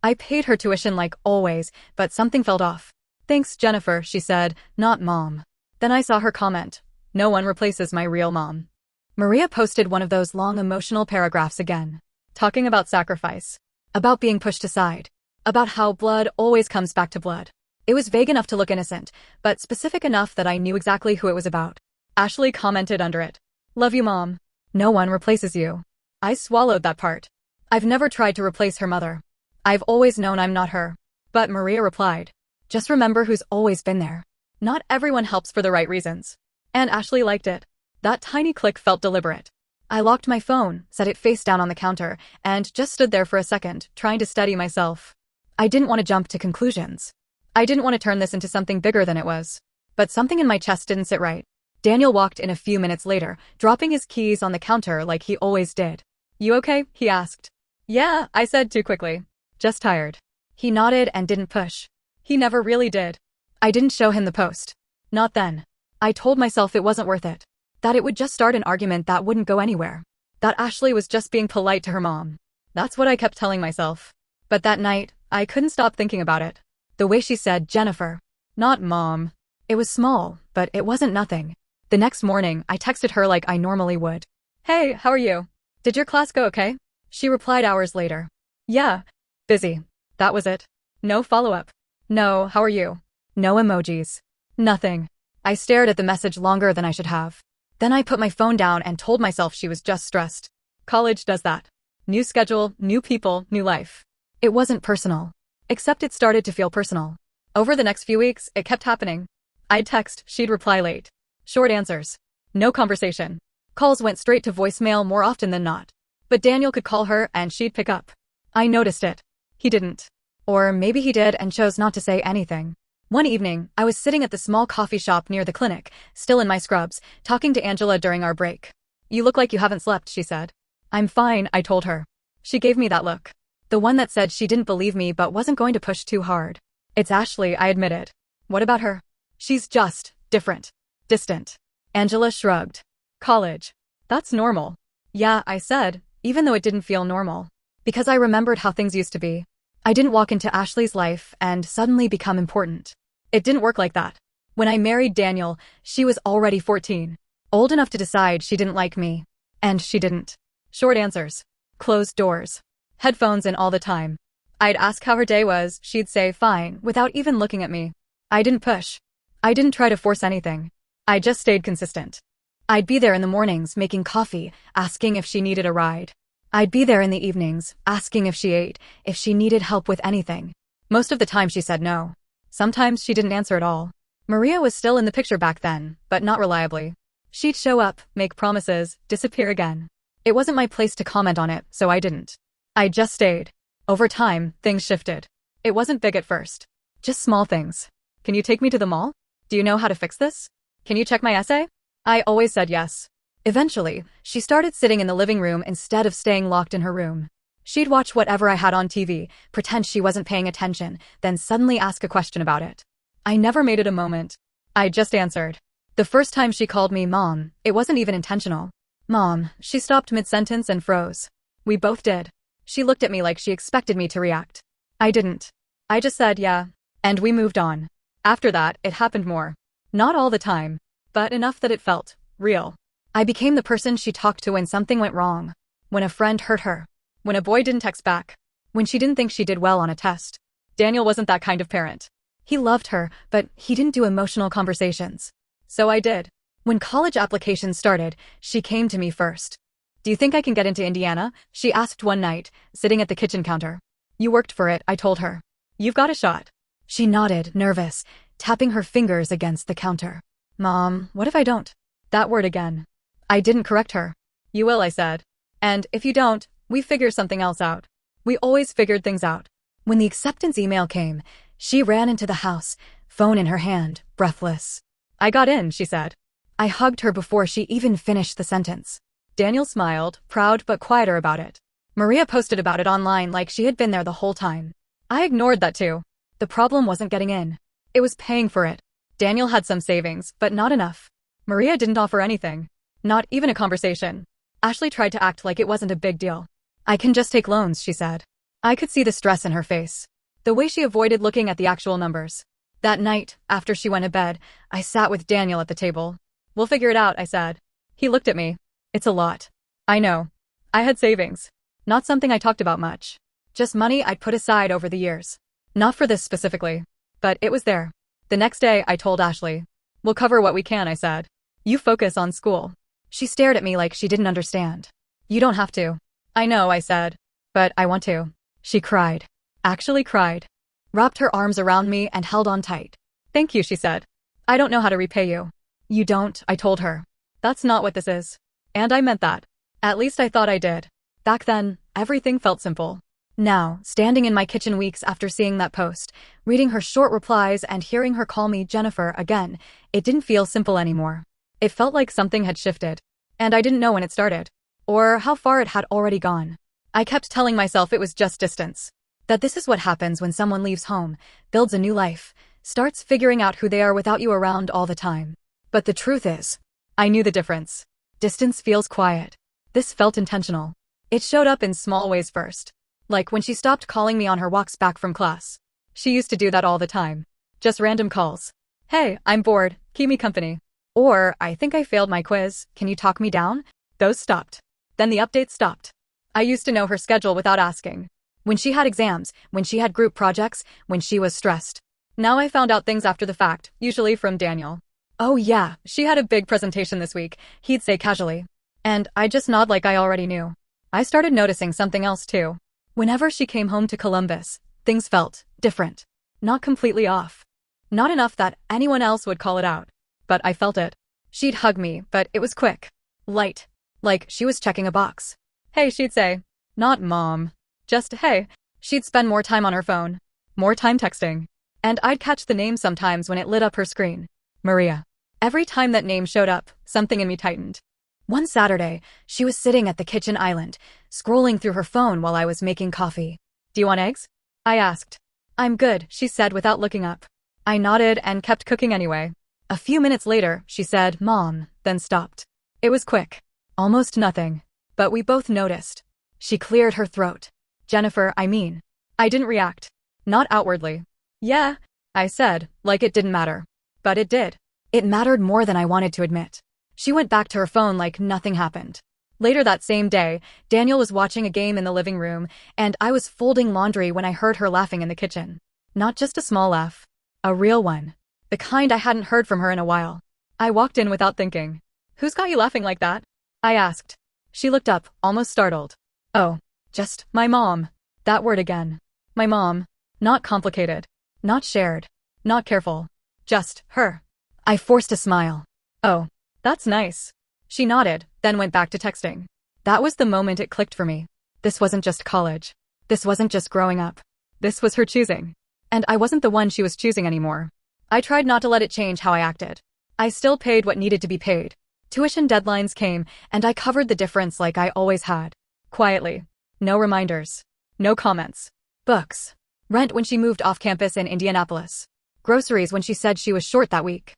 I paid her tuition like always, but something felt off. Thanks, Jennifer, she said, not mom. Then I saw her comment. No one replaces my real mom. Maria posted one of those long emotional paragraphs again. Talking about sacrifice. About being pushed aside. About how blood always comes back to blood. It was vague enough to look innocent, but specific enough that I knew exactly who it was about. Ashley commented under it. Love you, Mom. No one replaces you. I swallowed that part. I've never tried to replace her mother. I've always known I'm not her. But Maria replied. Just remember who's always been there. Not everyone helps for the right reasons. And Ashley liked it. That tiny click felt deliberate. I locked my phone, set it face down on the counter, and just stood there for a second, trying to steady myself. I didn't want to jump to conclusions. I didn't want to turn this into something bigger than it was. But something in my chest didn't sit right. Daniel walked in a few minutes later, dropping his keys on the counter like he always did. You okay? He asked. Yeah, I said too quickly. Just tired. He nodded and didn't push. He never really did. I didn't show him the post. Not then. I told myself it wasn't worth it. That it would just start an argument that wouldn't go anywhere. That Ashley was just being polite to her mom. That's what I kept telling myself. But that night, I couldn't stop thinking about it. The way she said Jennifer. Not Mom. It was small, but it wasn't nothing. The next morning, I texted her like I normally would. Hey, how are you? Did your class go okay? She replied hours later. Yeah. Busy. That was it. No follow-up. No, how are you? No emojis. Nothing. I stared at the message longer than I should have. Then I put my phone down and told myself she was just stressed. College does that. New schedule, new people, new life. It wasn't personal. Except it started to feel personal. Over the next few weeks, it kept happening. I'd text, she'd reply late. Short answers. No conversation. Calls went straight to voicemail more often than not. But Daniel could call her and she'd pick up. I noticed it. He didn't. Or maybe he did and chose not to say anything. One evening, I was sitting at the small coffee shop near the clinic, still in my scrubs, talking to Angela during our break. You look like you haven't slept, she said. I'm fine, I told her. She gave me that look. The one that said she didn't believe me but wasn't going to push too hard. It's Ashley, I admitted. What about her? She's just different. Distant. Angela shrugged. College. That's normal. Yeah, I said, even though it didn't feel normal. Because I remembered how things used to be. I didn't walk into Ashley's life and suddenly become important. It didn't work like that. When I married Daniel, she was already 14. Old enough to decide she didn't like me. And she didn't. Short answers. Closed doors. Headphones in all the time. I'd ask how her day was, she'd say fine, without even looking at me. I didn't push. I didn't try to force anything. I just stayed consistent. I'd be there in the mornings making coffee, asking if she needed a ride. I'd be there in the evenings, asking if she ate, if she needed help with anything. Most of the time she said no. Sometimes she didn't answer at all. Maria was still in the picture back then, but not reliably. She'd show up, make promises, disappear again. It wasn't my place to comment on it, so I didn't. I just stayed. Over time, things shifted. It wasn't big at first. Just small things. Can you take me to the mall? Do you know how to fix this? Can you check my essay? I always said yes. Eventually, she started sitting in the living room instead of staying locked in her room. She'd watch whatever I had on TV, pretend she wasn't paying attention, then suddenly ask a question about it. I never made it a moment. I just answered. The first time she called me Mom, it wasn't even intentional. Mom, she stopped mid-sentence and froze. We both did. She looked at me like she expected me to react. I didn't. I just said yeah. And we moved on. After that, it happened more. Not all the time, but enough that it felt real. I became the person she talked to when something went wrong. When a friend hurt her. When a boy didn't text back. When she didn't think she did well on a test. Daniel wasn't that kind of parent. He loved her, but he didn't do emotional conversations. So I did. When college applications started, she came to me first. Do you think I can get into Indiana? She asked one night, sitting at the kitchen counter. You worked for it, I told her. You've got a shot. She nodded, nervous, tapping her fingers against the counter. Mom, what if I don't? That word again. I didn't correct her. You will, I said. And if you don't, we figure something else out. We always figured things out. When the acceptance email came, she ran into the house, phone in her hand, breathless. I got in, she said. I hugged her before she even finished the sentence. Daniel smiled, proud but quieter about it. Maria posted about it online like she had been there the whole time. I ignored that too. The problem wasn't getting in. It was paying for it. Daniel had some savings, but not enough. Maria didn't offer anything. Not even a conversation. Ashley tried to act like it wasn't a big deal. I can just take loans, she said. I could see the stress in her face. The way she avoided looking at the actual numbers. That night, after she went to bed, I sat with Daniel at the table. We'll figure it out, I said. He looked at me. It's a lot. I know. I had savings. Not something I talked about much. Just money I'd put aside over the years. Not for this specifically. But it was there. The next day, I told Ashley. We'll cover what we can, I said. You focus on school. She stared at me like she didn't understand. You don't have to. I know, I said. But I want to. She cried. Actually cried. Wrapped her arms around me and held on tight. Thank you, she said. I don't know how to repay you. You don't, I told her. That's not what this is. And I meant that. At least I thought I did. Back then, everything felt simple. Now, standing in my kitchen weeks after seeing that post, reading her short replies and hearing her call me Jennifer again, it didn't feel simple anymore. It felt like something had shifted. And I didn't know when it started. Or how far it had already gone. I kept telling myself it was just distance. That this is what happens when someone leaves home, builds a new life, starts figuring out who they are without you around all the time. But the truth is, I knew the difference. Distance feels quiet. This felt intentional. It showed up in small ways first. Like when she stopped calling me on her walks back from class. She used to do that all the time. Just random calls. Hey, I'm bored, keep me company. Or, I think I failed my quiz, can you talk me down? Those stopped. Then the updates stopped. I used to know her schedule without asking. When she had exams, when she had group projects, when she was stressed. Now I found out things after the fact, usually from Daniel. Oh yeah, she had a big presentation this week, he'd say casually. And I'd just nod like I already knew. I started noticing something else too. Whenever she came home to Columbus, things felt different. Not completely off. Not enough that anyone else would call it out. But I felt it. She'd hug me, but it was quick. Light. Like she was checking a box. Hey, she'd say. Not mom. Just hey. She'd spend more time on her phone. More time texting. And I'd catch the name sometimes when it lit up her screen. Maria. Every time that name showed up, something in me tightened. One Saturday, she was sitting at the kitchen island, scrolling through her phone while I was making coffee. Do you want eggs? I asked. I'm good, she said without looking up. I nodded and kept cooking anyway. A few minutes later, she said, Mom, then stopped. It was quick. Almost nothing. But we both noticed. She cleared her throat. Jennifer, I mean. I didn't react. Not outwardly. Yeah, I said, like it didn't matter. But it did. It mattered more than I wanted to admit. She went back to her phone like nothing happened. Later that same day, Daniel was watching a game in the living room, and I was folding laundry when I heard her laughing in the kitchen. Not just a small laugh. A real one. The kind I hadn't heard from her in a while. I walked in without thinking. Who's got you laughing like that? I asked. She looked up, almost startled. Oh, just my mom. That word again. My mom. Not complicated. Not shared. Not careful. Just her. I forced a smile. Oh, that's nice. She nodded, then went back to texting. That was the moment it clicked for me. This wasn't just college. This wasn't just growing up. This was her choosing. And I wasn't the one she was choosing anymore. I tried not to let it change how I acted. I still paid what needed to be paid. Tuition deadlines came, and I covered the difference like I always had. Quietly. No reminders. No comments. Books. Rent when she moved off campus in Indianapolis. Groceries when she said she was short that week.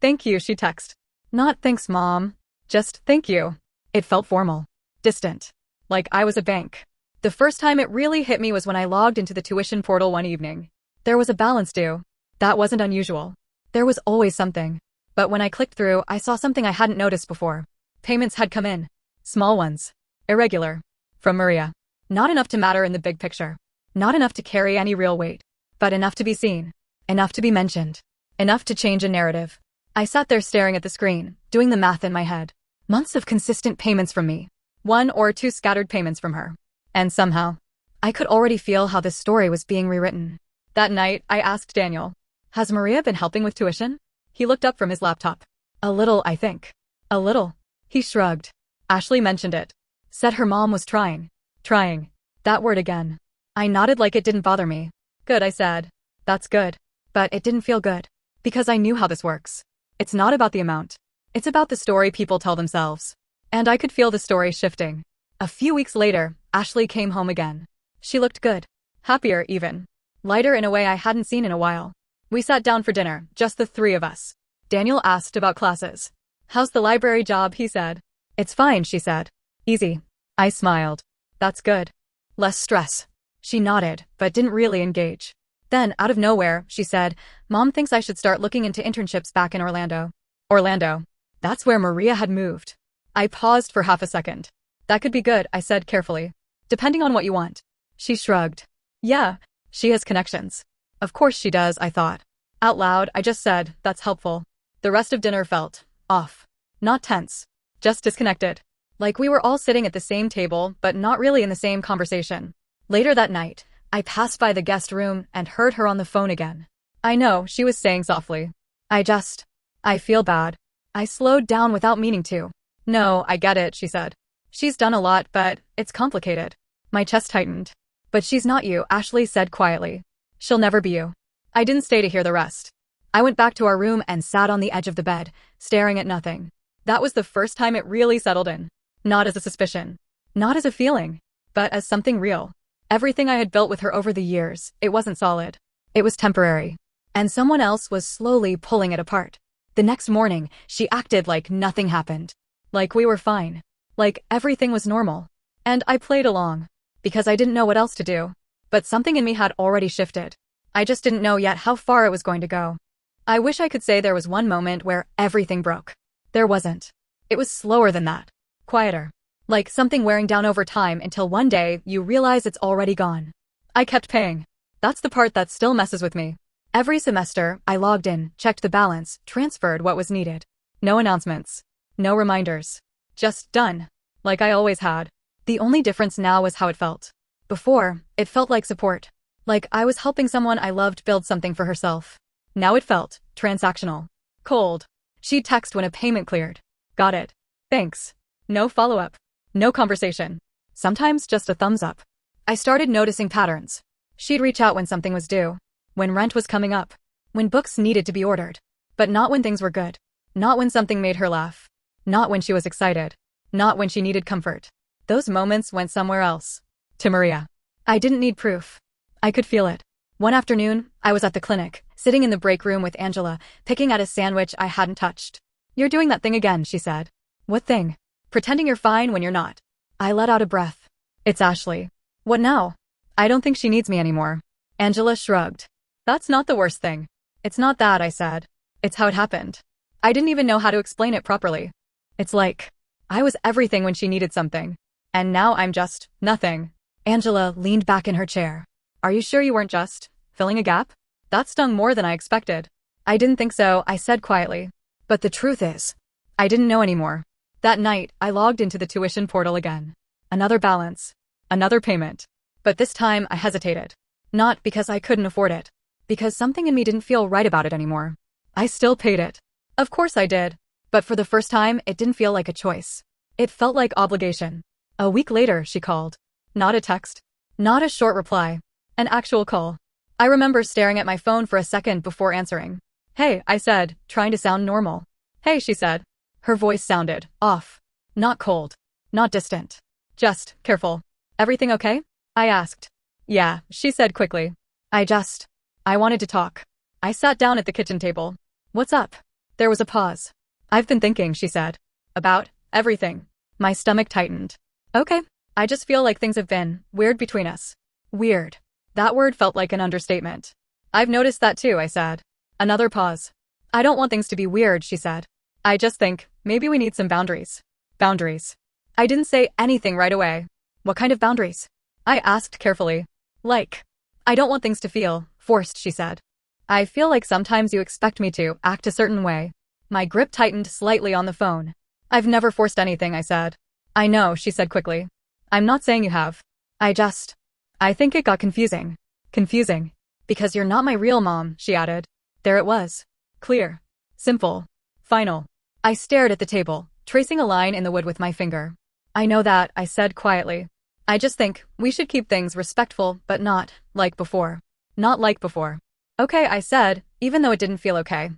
Thank you, she texted. Not thanks, Mom. Just thank you. It felt formal. Distant. Like I was a bank. The first time it really hit me was when I logged into the tuition portal one evening. There was a balance due. That wasn't unusual. There was always something. But when I clicked through, I saw something I hadn't noticed before. Payments had come in. Small ones. Irregular. From Maria. Not enough to matter in the big picture. Not enough to carry any real weight. But enough to be seen. Enough to be mentioned. Enough to change a narrative. I sat there staring at the screen, doing the math in my head. Months of consistent payments from me. 1 or 2 scattered payments from her. And somehow, I could already feel how this story was being rewritten. That night, I asked Daniel, has Maria been helping with tuition? He looked up from his laptop. A little, I think. A little. He shrugged. Ashley mentioned it. Said her mom was trying. Trying. That word again. I nodded like it didn't bother me. Good, I said. That's good. But it didn't feel good. Because I knew how this works. It's not about the amount. It's about the story people tell themselves. And I could feel the story shifting. A few weeks later, Ashley came home again. She looked good. Happier, even. Lighter in a way I hadn't seen in a while. We sat down for dinner, just the 3 of us. Daniel asked about classes. How's the library job, he said. It's fine, she said. Easy. I smiled. That's good. Less stress. She nodded, but didn't really engage. Then, out of nowhere, she said, Mom thinks I should start looking into internships back in Orlando. Orlando. That's where Maria had moved. I paused for half a second. That could be good, I said carefully. Depending on what you want. She shrugged. Yeah, she has connections. Of course she does, I thought. Out loud, I just said, that's helpful. The rest of dinner felt off. Not tense. Just disconnected. Like we were all sitting at the same table, but not really in the same conversation. Later that night, I passed by the guest room and heard her on the phone again. I know, she was saying softly. I feel bad. I slowed down without meaning to. No, I get it, she said. She's done a lot, but it's complicated. My chest tightened. But she's not you, Ashley said quietly. She'll never be you. I didn't stay to hear the rest. I went back to our room and sat on the edge of the bed, staring at nothing. That was the first time it really settled in. Not as a suspicion. Not as a feeling. But as something real. Everything I had built with her over the years, it wasn't solid. It was temporary. And someone else was slowly pulling it apart. The next morning, she acted like nothing happened. Like we were fine. Like everything was normal. And I played along. Because I didn't know what else to do. But something in me had already shifted. I just didn't know yet how far it was going to go. I wish I could say there was one moment where everything broke. There wasn't. It was slower than that. Quieter. Like something wearing down over time until one day you realize it's already gone. I kept paying. That's the part that still messes with me. Every semester, I logged in, checked the balance, transferred what was needed. No announcements. No reminders. Just done. Like I always had. The only difference now was how it felt. Before, it felt like support. Like I was helping someone I loved build something for herself. Now it felt transactional. Cold. She'd text when a payment cleared. Got it. Thanks. No follow-up. No conversation. Sometimes just a thumbs up. I started noticing patterns. She'd reach out when something was due. When rent was coming up. When books needed to be ordered. But not when things were good. Not when something made her laugh. Not when she was excited. Not when she needed comfort. Those moments went somewhere else. To Maria. I didn't need proof. I could feel it. One afternoon, I was at the clinic, sitting in the break room with Angela, picking at a sandwich I hadn't touched. You're doing that thing again, she said. What thing? Pretending you're fine when you're not. I let out a breath. It's Ashley. What now? I don't think she needs me anymore. Angela shrugged. That's not the worst thing. It's not that, I said. It's how it happened. I didn't even know how to explain it properly. It's like, I was everything when she needed something. And now I'm just nothing. Angela leaned back in her chair. Are you sure you weren't just filling a gap? That stung more than I expected. I didn't think so, I said quietly. But the truth is, I didn't know anymore. That night, I logged into the tuition portal again. Another balance. Another payment. But this time, I hesitated. Not because I couldn't afford it. Because something in me didn't feel right about it anymore. I still paid it. Of course I did. But for the first time, it didn't feel like a choice. It felt like obligation. A week later, she called. Not a text. Not a short reply. An actual call. I remember staring at my phone for a second before answering. Hey, I said, trying to sound normal. Hey, she said. Her voice sounded off. Not cold. Not distant. Just careful. Everything okay? I asked. Yeah, she said quickly. I wanted to talk. I sat down at the kitchen table. What's up? There was a pause. I've been thinking, she said. About everything. My stomach tightened. Okay. I just feel like things have been weird between us. Weird. That word felt like an understatement. I've noticed that too, I said. Another pause. I don't want things to be weird, she said. I just think, maybe we need some boundaries. Boundaries. I didn't say anything right away. What kind of boundaries? I asked carefully. Like. I don't want things to feel forced, she said. I feel like sometimes you expect me to act a certain way. My grip tightened slightly on the phone. I've never forced anything, I said. I know, she said quickly. I'm not saying you have. I think it got confusing. Confusing. Because you're not my real mom, she added. There it was. Clear. Simple. Final. I stared at the table, tracing a line in the wood with my finger. I know that, I said quietly. I just think we should keep things respectful, but not like before. Not like before. Okay, I said, even though it didn't feel okay.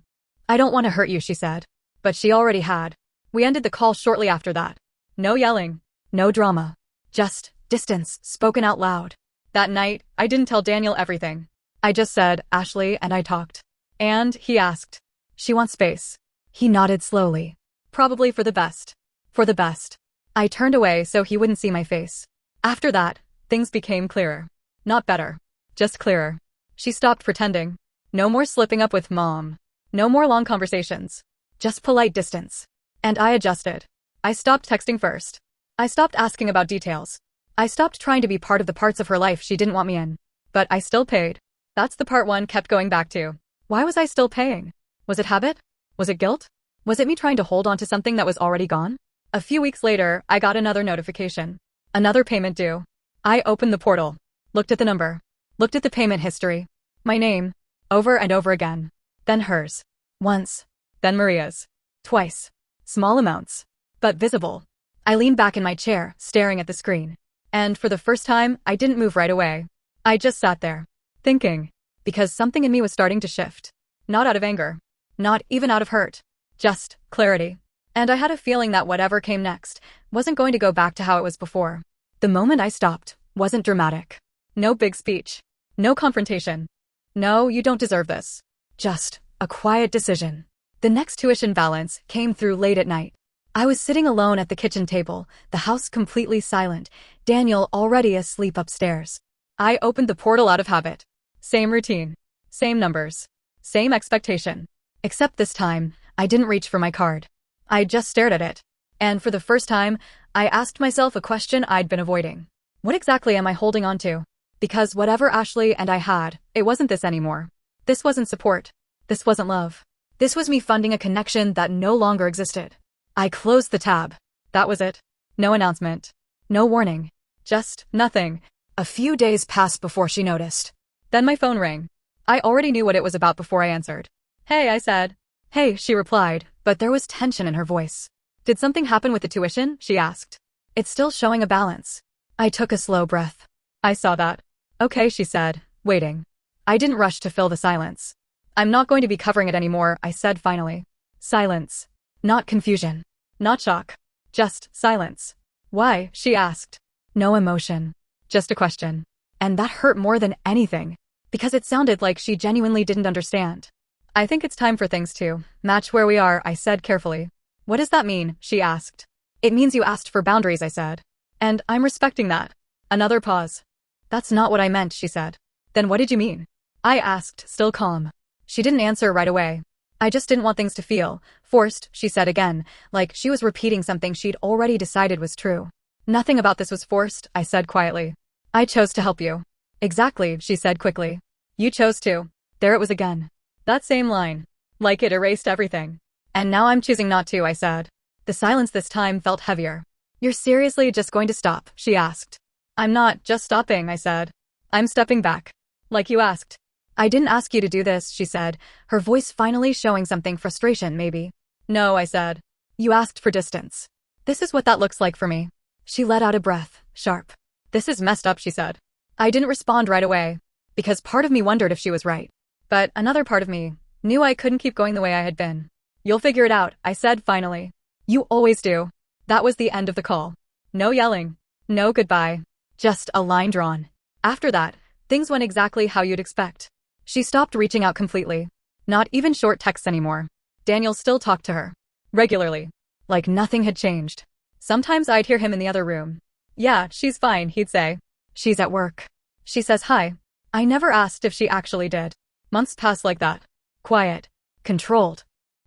I don't want to hurt you, she said. But she already had. We ended the call shortly after that. No yelling. No drama. Just distance, spoken out loud. That night, I didn't tell Daniel everything. I just said, Ashley, and I talked. And he asked. She wants space. He nodded slowly. Probably for the best. For the best. I turned away so he wouldn't see my face. After that, things became clearer. Not better. Just clearer. She stopped pretending. No more slipping up with mom. No more long conversations. Just polite distance. And I adjusted. I stopped texting first. I stopped asking about details. I stopped trying to be part of the parts of her life she didn't want me in. But I still paid. That's the part one kept going back to. Why was I still paying? Was it habit? Was it guilt? Was it me trying to hold on to something that was already gone? A few weeks later, I got another notification. Another payment due. I opened the portal. Looked at the number. Looked at the payment history. My name. Over and over again. Then hers. Once. Then Maria's. Twice. Small amounts. But visible. I leaned back in my chair, staring at the screen. And for the first time, I didn't move right away. I just sat there. Thinking. Because something in me was starting to shift. Not out of anger. Not even out of hurt. Just clarity. And I had a feeling that whatever came next wasn't going to go back to how it was before. The moment I stopped wasn't dramatic. No big speech. No confrontation. No, you don't deserve this. Just a quiet decision. The next tuition balance came through late at night. I was sitting alone at the kitchen table, the house completely silent, Daniel already asleep upstairs. I opened the portal out of habit. Same routine. Same numbers. Same expectation. Except this time, I didn't reach for my card. I just stared at it. And for the first time, I asked myself a question I'd been avoiding. What exactly am I holding on to? Because whatever Ashley and I had, it wasn't this anymore. This wasn't support. This wasn't love. This was me funding a connection that no longer existed. I closed the tab. That was it. No announcement. No warning. Just nothing. A few days passed before she noticed. Then my phone rang. I already knew what it was about before I answered. Hey, I said. Hey, she replied, but there was tension in her voice. Did something happen with the tuition? She asked. It's still showing a balance. I took a slow breath. I saw that. Okay, she said, waiting. I didn't rush to fill the silence. I'm not going to be covering it anymore, I said finally. Silence. Not confusion. Not shock. Just silence. Why? She asked. No emotion. Just a question. And that hurt more than anything. Because it sounded like she genuinely didn't understand. I think it's time for things to match where we are, I said carefully. What does that mean? She asked. It means you asked for boundaries, I said. And I'm respecting that. Another pause. That's not what I meant, she said. Then what did you mean? I asked, still calm. She didn't answer right away. I just didn't want things to feel forced, she said again, like she was repeating something she'd already decided was true. Nothing about this was forced, I said quietly. I chose to help you. Exactly, she said quickly. You chose to. There it was again. That same line. Like it erased everything. And now I'm choosing not to, I said. The silence this time felt heavier. You're seriously just going to stop? She asked. I'm not just stopping, I said. I'm stepping back. Like you asked. I didn't ask you to do this, she said, her voice finally showing something frustration maybe. No, I said. You asked for distance. This is what that looks like for me. She let out a breath, sharp. This is messed up, she said. I didn't respond right away. Because part of me wondered if she was right. But another part of me knew I couldn't keep going the way I had been. You'll figure it out, I said finally. You always do. That was the end of the call. No yelling. No goodbye. Just a line drawn. After that, things went exactly how you'd expect. She stopped reaching out completely. Not even short texts anymore. Daniel still talked to her. Regularly. Like nothing had changed. Sometimes I'd hear him in the other room. Yeah, she's fine, he'd say. She's at work. She says hi. I never asked if she actually did. Months passed like that. Quiet. Controlled.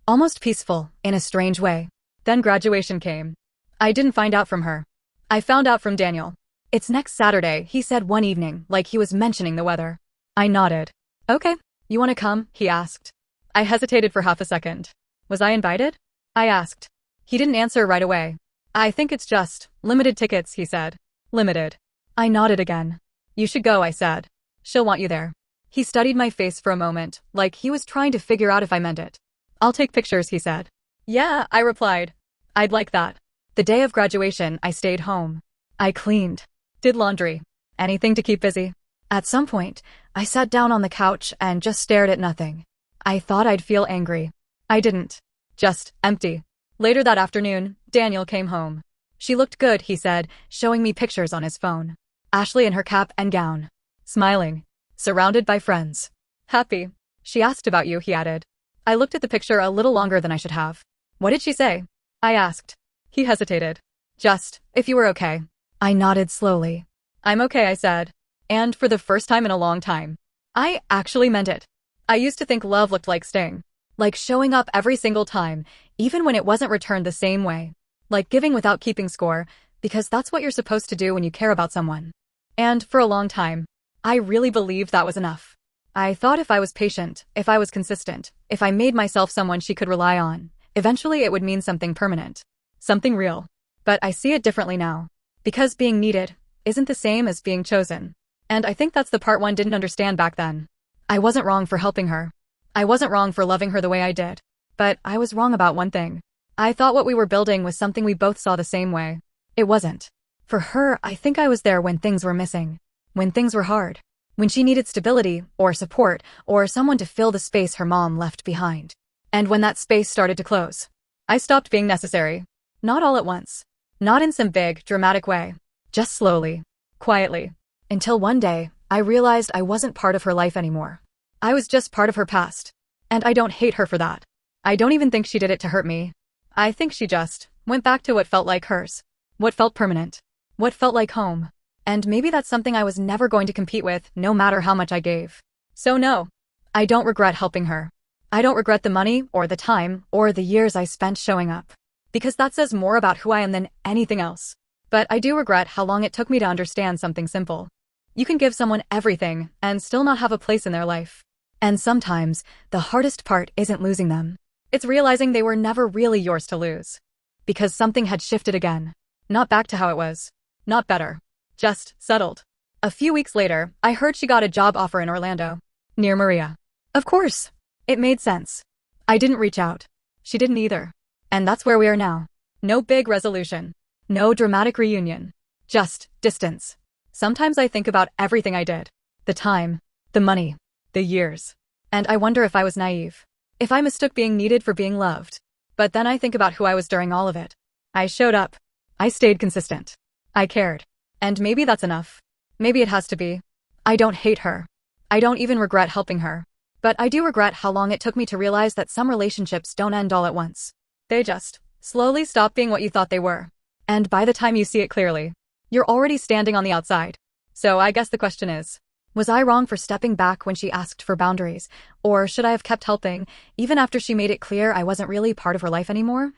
Almost peaceful, in a strange way. Then graduation came. I didn't find out from her. I found out from Daniel. It's next Saturday, he said one evening, like he was mentioning the weather. I nodded. Okay. You want to come? He asked. I hesitated for half a second. Was I invited? I asked. He didn't answer right away. I think it's just limited tickets, he said. Limited. I nodded again. You should go, I said. She'll want you there. He studied my face for a moment, like he was trying to figure out if I meant it. I'll take pictures, he said. Yeah, I replied. I'd like that. The day of graduation, I stayed home. I cleaned. Did laundry. Anything to keep busy. At some point, I sat down on the couch and just stared at nothing. I thought I'd feel angry. I didn't. Just empty. Later that afternoon, Daniel came home. She looked good, he said, showing me pictures on his phone. Ashley in her cap and gown. Smiling. Surrounded by friends. Happy. She asked about you, he added. I looked at the picture a little longer than I should have. What did she say? I asked. He hesitated. Just, if you were okay. I nodded slowly. I'm okay, I said. And for the first time in a long time, I actually meant it. I used to think love looked like staying. Like showing up every single time, even when it wasn't returned the same way. Like giving without keeping score, because that's what you're supposed to do when you care about someone. And for a long time, I really believed that was enough. I thought if I was patient, if I was consistent, if I made myself someone she could rely on, eventually it would mean something permanent. Something real. But I see it differently now. Because being needed isn't the same as being chosen. And I think that's the part one didn't understand back then. I wasn't wrong for helping her. I wasn't wrong for loving her the way I did. But I was wrong about one thing. I thought what we were building was something we both saw the same way. It wasn't. For her, I think I was there when things were missing. When things were hard. When she needed stability, or support, or someone to fill the space her mom left behind. And when that space started to close, I stopped being necessary. Not all at once. Not in some big, dramatic way. Just slowly. Quietly. Until one day, I realized I wasn't part of her life anymore. I was just part of her past. And I don't hate her for that. I don't even think she did it to hurt me. I think she just went back to what felt like hers. What felt permanent. What felt like home. And maybe that's something I was never going to compete with, no matter how much I gave. So no. I don't regret helping her. I don't regret the money, or the time, or the years I spent showing up. Because that says more about who I am than anything else. But I do regret how long it took me to understand something simple. You can give someone everything, and still not have a place in their life. And sometimes, the hardest part isn't losing them. It's realizing they were never really yours to lose. Because something had shifted again. Not back to how it was. Not better. Just settled. A few weeks later, I heard she got a job offer in Orlando. Near Maria. Of course. It made sense. I didn't reach out. She didn't either. And that's where we are now. No big resolution. No dramatic reunion. Just distance. Sometimes I think about everything I did. The time. The money. The years. And I wonder if I was naive. If I mistook being needed for being loved. But then I think about who I was during all of it. I showed up. I stayed consistent. I cared. And maybe that's enough. Maybe it has to be. I don't hate her. I don't even regret helping her. But I do regret how long it took me to realize that some relationships don't end all at once. They just slowly stop being what you thought they were. And by the time you see it clearly, you're already standing on the outside. So I guess the question is, was I wrong for stepping back when she asked for boundaries? Or should I have kept helping, even after she made it clear I wasn't really part of her life anymore?